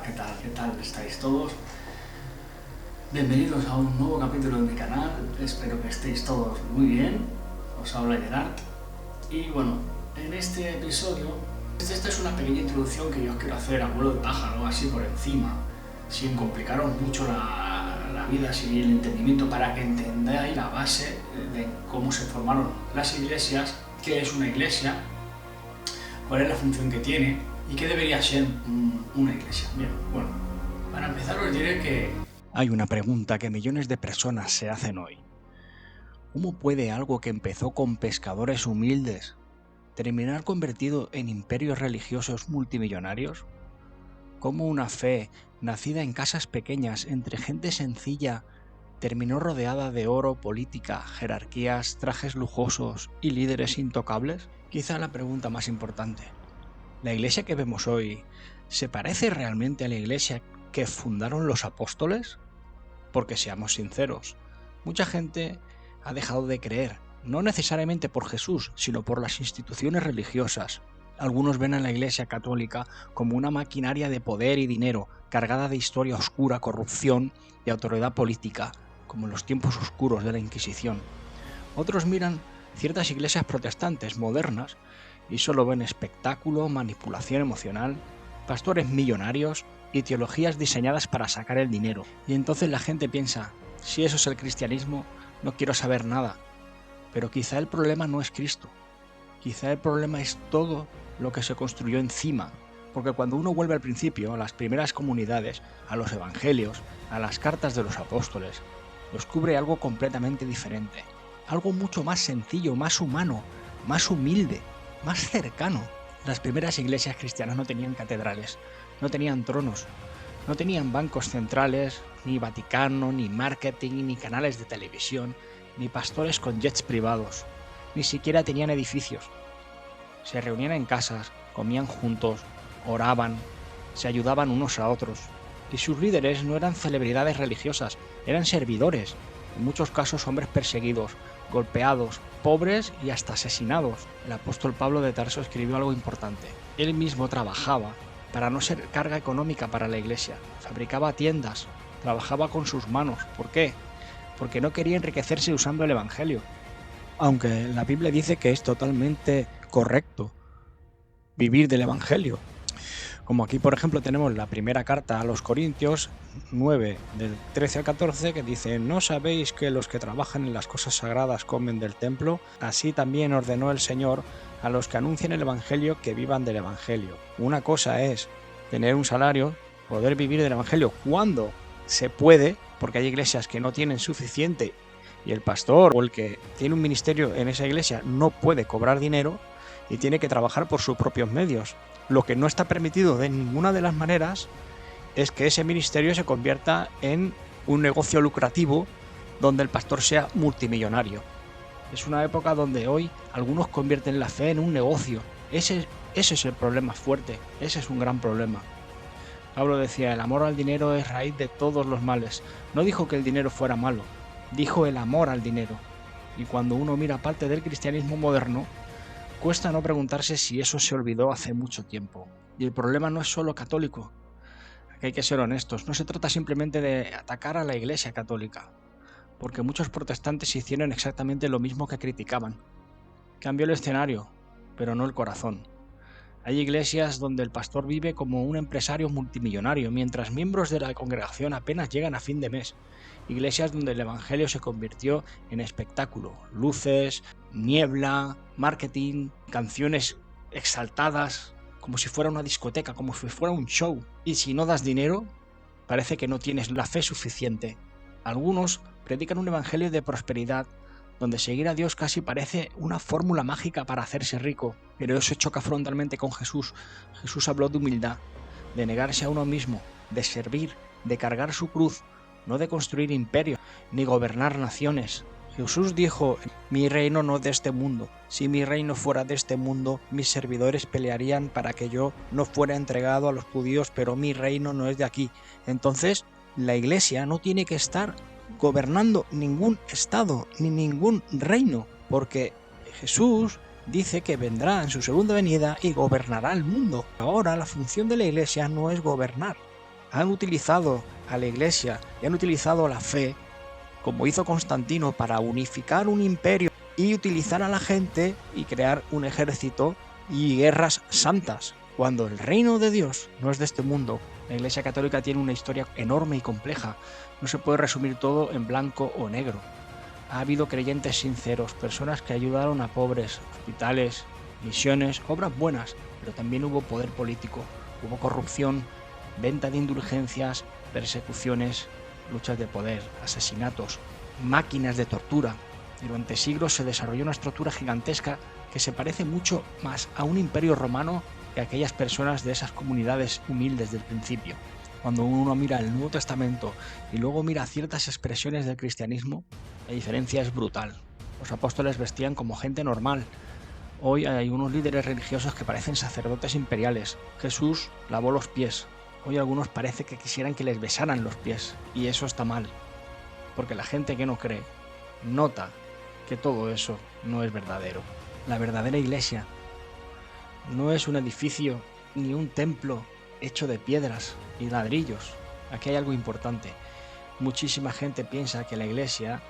¿qué tal? ¿Qué tal estáis todos? Bienvenidos a un nuevo capítulo de mi canal, espero que estéis todos muy bien. Os habla Gerard y bueno, en este episodio, esta es una pequeña introducción que yo os quiero hacer a vuelo de pájaro, así por encima, sin complicaros mucho la vida, sin el entendimiento, para que entendáis la base de cómo se formaron las iglesias, qué es una iglesia, cuál es la función que tiene y qué debería ser una iglesia. Bien, bueno, para empezar os diré que hay una pregunta que millones de personas se hacen hoy. ¿Cómo puede algo que empezó con pescadores humildes terminar convertido en imperios religiosos multimillonarios? ¿Cómo una fe nacida en casas pequeñas entre gente sencilla terminó rodeada de oro, política, jerarquías, trajes lujosos y líderes intocables? Quizá la pregunta más importante. ¿La iglesia que vemos hoy se parece realmente a la iglesia que fundaron los apóstoles? Porque seamos sinceros, mucha gente ha dejado de creer, no necesariamente por Jesús, sino por las instituciones religiosas. Algunos ven a la Iglesia Católica como una maquinaria de poder y dinero, cargada de historia oscura, corrupción y autoridad política, como en los tiempos oscuros de la Inquisición. Otros miran ciertas iglesias protestantes modernas y solo ven espectáculo, manipulación emocional, pastores millonarios y teologías diseñadas para sacar el dinero. Y entonces la gente piensa, si eso es el cristianismo, no quiero saber nada. Pero quizá el problema no es Cristo. Quizá el problema es todo lo que se construyó encima. Porque cuando uno vuelve al principio, a las primeras comunidades, a los evangelios, a las cartas de los apóstoles, descubre algo completamente diferente. Algo mucho más sencillo, más humano, más humilde, más cercano. Las primeras iglesias cristianas no tenían catedrales, no tenían tronos, no tenían bancos centrales, ni Vaticano, ni marketing, ni canales de televisión, ni pastores con jets privados, ni siquiera tenían edificios. Se reunían en casas, comían juntos, oraban, se ayudaban unos a otros. Y sus líderes no eran celebridades religiosas, eran servidores, en muchos casos hombres perseguidos, golpeados, pobres y hasta asesinados. El apóstol Pablo de Tarso escribió algo importante. Él mismo trabajaba para no ser carga económica para la iglesia. Fabricaba tiendas, trabajaba con sus manos. ¿Por qué? Porque no quería enriquecerse usando el evangelio. Aunque la Biblia dice que es totalmente correcto vivir del evangelio. Como aquí, por ejemplo, tenemos la primera carta a los Corintios 9, del 13 al 14, que dice: ¿No sabéis que los que trabajan en las cosas sagradas comen del templo? Así también ordenó el Señor a los que anuncian el Evangelio que vivan del Evangelio. Una cosa es tener un salario, poder vivir del Evangelio cuando se puede, porque hay iglesias que no tienen suficiente y el pastor o el que tiene un ministerio en esa iglesia no puede cobrar dinero y tiene que trabajar por sus propios medios. Lo que no está permitido de ninguna de las maneras es que ese ministerio se convierta en un negocio lucrativo donde el pastor sea multimillonario. Es una época donde hoy algunos convierten la fe en un negocio. Ese es el problema fuerte, ese es un gran problema. Pablo decía, el amor al dinero es raíz de todos los males. No dijo que el dinero fuera malo, dijo el amor al dinero. Y cuando uno mira parte del cristianismo moderno, cuesta no preguntarse si eso se olvidó hace mucho tiempo. Y el problema no es solo católico. Aquí hay que ser honestos. No se trata simplemente de atacar a la Iglesia católica, porque muchos protestantes hicieron exactamente lo mismo que criticaban. Cambió el escenario, pero no el corazón. Hay iglesias donde el pastor vive como un empresario multimillonario, mientras miembros de la congregación apenas llegan a fin de mes. Iglesias donde el evangelio se convirtió en espectáculo, luces, niebla, marketing, canciones exaltadas, como si fuera una discoteca, como si fuera un show. Y si no das dinero, parece que no tienes la fe suficiente. Algunos predican un evangelio de prosperidad, donde seguir a Dios casi parece una fórmula mágica para hacerse rico, pero eso choca frontalmente con Jesús. Jesús habló de humildad, de negarse a uno mismo, de servir, de cargar su cruz, no de construir imperios, ni gobernar naciones. Jesús dijo, mi reino no es de este mundo. Si mi reino fuera de este mundo, mis servidores pelearían para que yo no fuera entregado a los judíos, pero mi reino no es de aquí. Entonces, la iglesia no tiene que estar gobernando ningún estado ni ningún reino, porque Jesús dice que vendrá en su segunda venida y gobernará el mundo. Ahora la función de la iglesia no es gobernar, han utilizado a la Iglesia y han utilizado la fe, como hizo Constantino, para unificar un imperio y utilizar a la gente y crear un ejército y guerras santas, cuando el reino de Dios no es de este mundo. La Iglesia Católica tiene una historia enorme y compleja, no se puede resumir todo en blanco o negro. Ha habido creyentes sinceros, personas que ayudaron a pobres, hospitales, misiones, obras buenas, pero también hubo poder político, hubo corrupción, venta de indulgencias, persecuciones, luchas de poder, asesinatos, máquinas de tortura. Durante siglos se desarrolló una estructura gigantesca que se parece mucho más a un imperio romano que a aquellas personas de esas comunidades humildes del principio. Cuando uno mira el Nuevo Testamento y luego mira ciertas expresiones del cristianismo, la diferencia es brutal. Los apóstoles vestían como gente normal. Hoy hay unos líderes religiosos que parecen sacerdotes imperiales. Jesús lavó los pies. Hoy algunos parece que quisieran que les besaran los pies. Y eso está mal. Porque la gente que no cree nota que todo eso no es verdadero. La verdadera iglesia no es un edificio ni un templo hecho de piedras y ladrillos. Aquí hay algo importante. Muchísima gente piensa que la iglesia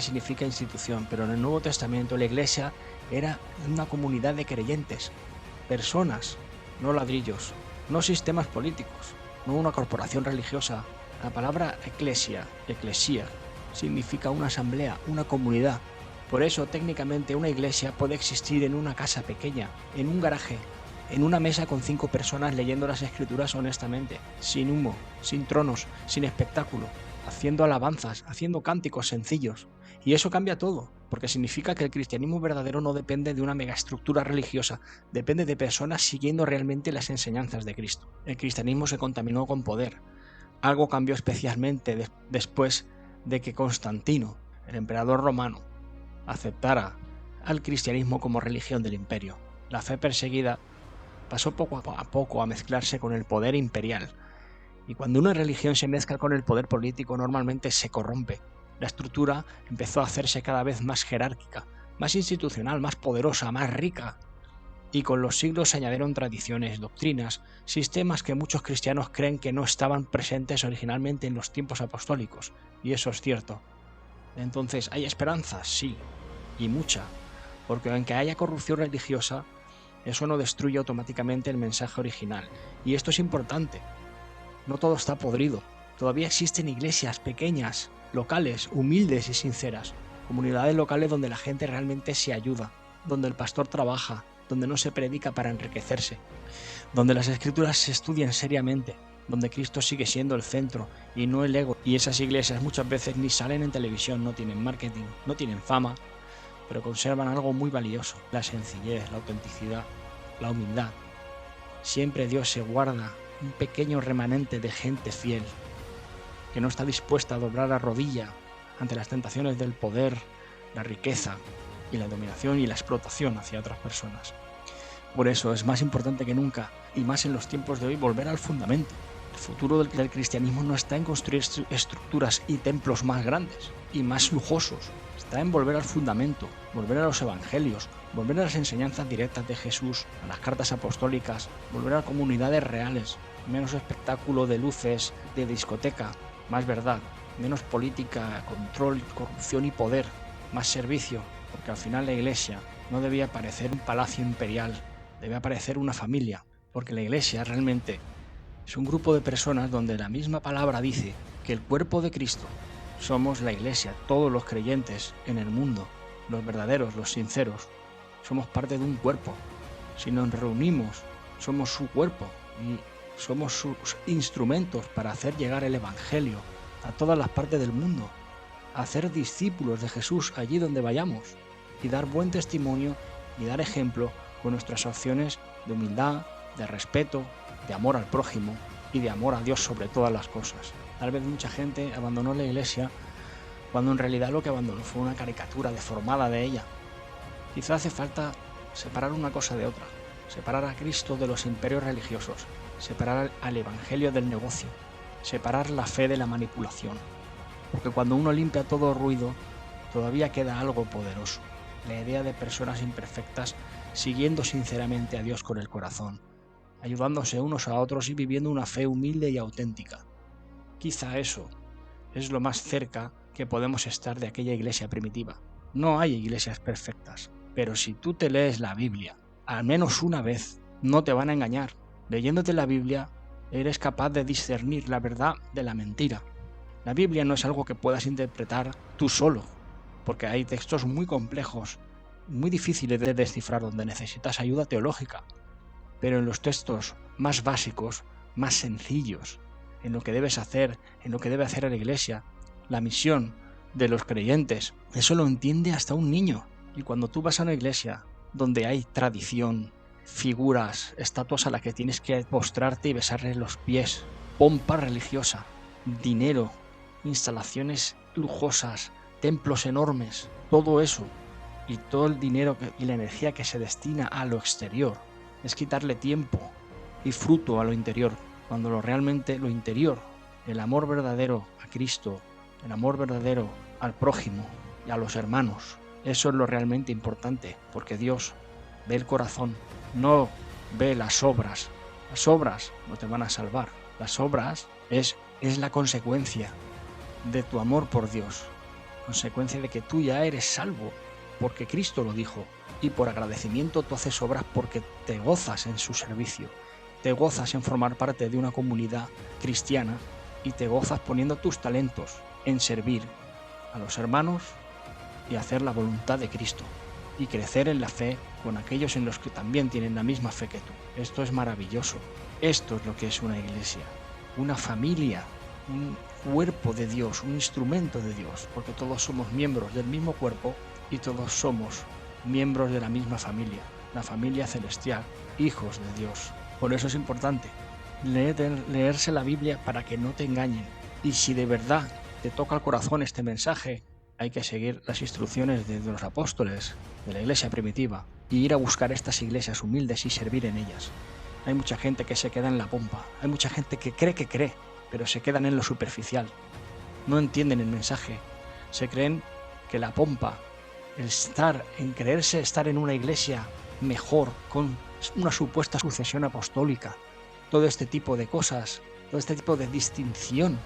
significa institución, pero en el Nuevo Testamento la iglesia era una comunidad de creyentes, personas, no ladrillos, no sistemas políticos, no una corporación religiosa. La palabra eclesia significa una asamblea, una comunidad. Por eso técnicamente una iglesia puede existir en una casa pequeña, en un garaje, en una mesa con 5 personas leyendo las escrituras honestamente, sin humo, sin tronos, sin espectáculo, haciendo alabanzas, haciendo cánticos sencillos. Y eso cambia todo, porque significa que el cristianismo verdadero no depende de una megaestructura religiosa, depende de personas siguiendo realmente las enseñanzas de Cristo. El cristianismo se contaminó con poder. Algo cambió especialmente después de que Constantino, el emperador romano, aceptara al cristianismo como religión del imperio. La fe perseguida pasó poco a poco a mezclarse con el poder imperial. Y cuando una religión se mezcla con el poder político, normalmente se corrompe. La estructura empezó a hacerse cada vez más jerárquica, más institucional, más poderosa, más rica. Y con los siglos se añadieron tradiciones, doctrinas, sistemas que muchos cristianos creen que no estaban presentes originalmente en los tiempos apostólicos. Y eso es cierto. Entonces, ¿hay esperanza? Sí, y mucha. Porque aunque haya corrupción religiosa, eso no destruye automáticamente el mensaje original. Y esto es importante. No todo está podrido. Todavía existen iglesias pequeñas, locales, humildes y sinceras. Comunidades locales donde la gente realmente se ayuda, donde el pastor trabaja, donde no se predica para enriquecerse, donde las escrituras se estudian seriamente, donde Cristo sigue siendo el centro y no el ego. Y esas iglesias muchas veces ni salen en televisión, no tienen marketing, no tienen fama, pero conservan algo muy valioso: la sencillez, la autenticidad, la humildad. Siempre Dios se guarda un pequeño remanente de gente fiel, que no está dispuesta a doblar la rodilla ante las tentaciones del poder, la riqueza y la dominación y la explotación hacia otras personas. Por eso es más importante que nunca, y más en los tiempos de hoy, volver al fundamento. El futuro del cristianismo no está en construir estructuras y templos más grandes y más lujosos. Está en volver al fundamento, volver a los evangelios, volver a las enseñanzas directas de Jesús, a las cartas apostólicas, volver a comunidades reales, menos espectáculo de luces, de discoteca, más verdad, menos política, control, corrupción y poder, más servicio, porque al final la iglesia no debía parecer un palacio imperial, debía parecer una familia, porque la iglesia realmente es un grupo de personas donde la misma palabra dice que el cuerpo de Cristo somos la iglesia, todos los creyentes en el mundo, los verdaderos, los sinceros, somos parte de un cuerpo. Si nos reunimos, somos su cuerpo y somos sus instrumentos para hacer llegar el evangelio a todas las partes del mundo, a hacer discípulos de Jesús allí donde vayamos y dar buen testimonio y dar ejemplo con nuestras acciones de humildad, de respeto, de amor al prójimo y de amor a Dios sobre todas las cosas. Tal vez mucha gente abandonó la iglesia cuando en realidad lo que abandonó fue una caricatura deformada de ella. Quizá hace falta separar una cosa de otra, separar a Cristo de los imperios religiosos, separar al evangelio del negocio, separar la fe de la manipulación. Porque cuando uno limpia todo ruido, todavía queda algo poderoso: la idea de personas imperfectas siguiendo sinceramente a Dios con el corazón. ayudándose unos a otros y viviendo una fe humilde y auténtica. Quizá eso es lo más cerca que podemos estar de aquella iglesia primitiva. No hay iglesias perfectas, pero si tú te lees la Biblia, al menos una vez, no te van a engañar. Leyéndote la Biblia, eres capaz de discernir la verdad de la mentira. La Biblia no es algo que puedas interpretar tú solo, porque hay textos muy complejos, muy difíciles de descifrar, donde necesitas ayuda teológica. Pero en los textos más básicos, más sencillos, en lo que debes hacer, en lo que debe hacer la iglesia, la misión de los creyentes, eso lo entiende hasta un niño. Y cuando tú vas a una iglesia donde hay tradición, figuras, estatuas a las que tienes que postrarte y besarles los pies, pompa religiosa, dinero, instalaciones lujosas, templos enormes, todo eso y todo el dinero y la energía que se destina a lo exterior es quitarle tiempo y fruto a lo interior, cuando realmente lo interior, el amor verdadero a Cristo, el amor verdadero al prójimo y a los hermanos, eso es lo realmente importante, porque Dios ve el corazón, no ve las obras. Las obras no te van a salvar, las obras es la consecuencia de tu amor por Dios, consecuencia de que tú ya eres salvo, porque Cristo lo dijo, y por agradecimiento tú haces obras porque te gozas en su servicio, te gozas en formar parte de una comunidad cristiana y te gozas poniendo tus talentos en servir a los hermanos y hacer la voluntad de Cristo y crecer en la fe con aquellos en los que también tienen la misma fe que tú. Esto es maravilloso. Esto es lo que es una iglesia, una familia, un cuerpo de Dios, un instrumento de Dios, porque todos somos miembros del mismo cuerpo y todos somos miembros de la misma familia, la familia celestial, hijos de Dios. Por eso es importante leerse la Biblia para que no te engañen. Y si de verdad te toca el corazón este mensaje, hay que seguir las instrucciones de los apóstoles, de la iglesia primitiva, y ir a buscar estas iglesias humildes y servir en ellas. Hay mucha gente que se queda en la pompa, hay mucha gente que cree, pero se quedan en lo superficial. No entienden el mensaje, se creen que la pompa, en creerse estar en una iglesia mejor, con una supuesta sucesión apostólica, todo este tipo de cosas, todo este tipo de distinción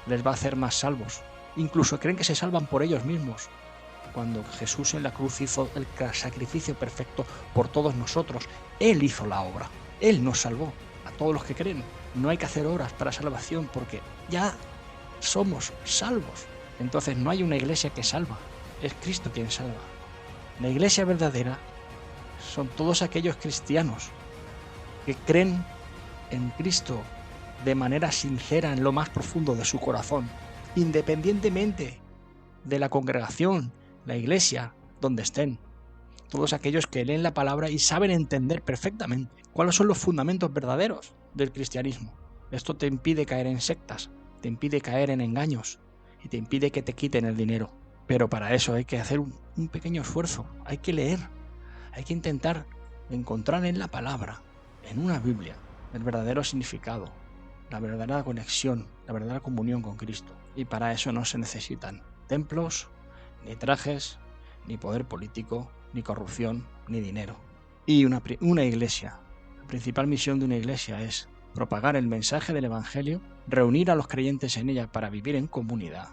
les va a hacer más salvos. Incluso creen que se salvan por ellos mismos, cuando Jesús en la cruz hizo el sacrificio perfecto por todos nosotros. Él hizo la obra, Él nos salvó a todos los que creen. No hay que hacer obras para salvación porque ya somos salvos. Entonces no hay una iglesia que salva, es Cristo quien salva. La iglesia verdadera son todos aquellos cristianos que creen en Cristo de manera sincera en lo más profundo de su corazón, independientemente de la congregación, la iglesia, donde estén. Todos aquellos que leen la palabra y saben entender perfectamente cuáles son los fundamentos verdaderos del cristianismo. Esto te impide caer en sectas, te impide caer en engaños y te impide que te quiten el dinero. Pero para eso hay que hacer un pequeño esfuerzo, hay que leer, hay que intentar encontrar en la palabra, en una Biblia, el verdadero significado, la verdadera conexión, la verdadera comunión con Cristo. Y para eso no se necesitan templos, ni trajes, ni poder político, ni corrupción, ni dinero. Y una iglesia, la principal misión de una iglesia es propagar el mensaje del Evangelio, reunir a los creyentes en ella para vivir en comunidad,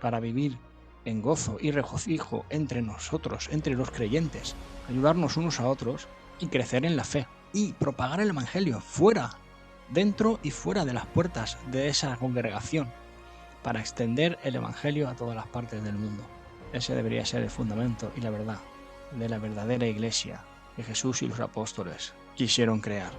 para vivir en gozo y regocijo entre nosotros, entre los creyentes, ayudarnos unos a otros y crecer en la fe. Y propagar el Evangelio fuera, dentro y fuera de las puertas de esa congregación, para extender el Evangelio a todas las partes del mundo. Ese debería ser el fundamento y la verdad de la verdadera iglesia que Jesús y los apóstoles quisieron crear.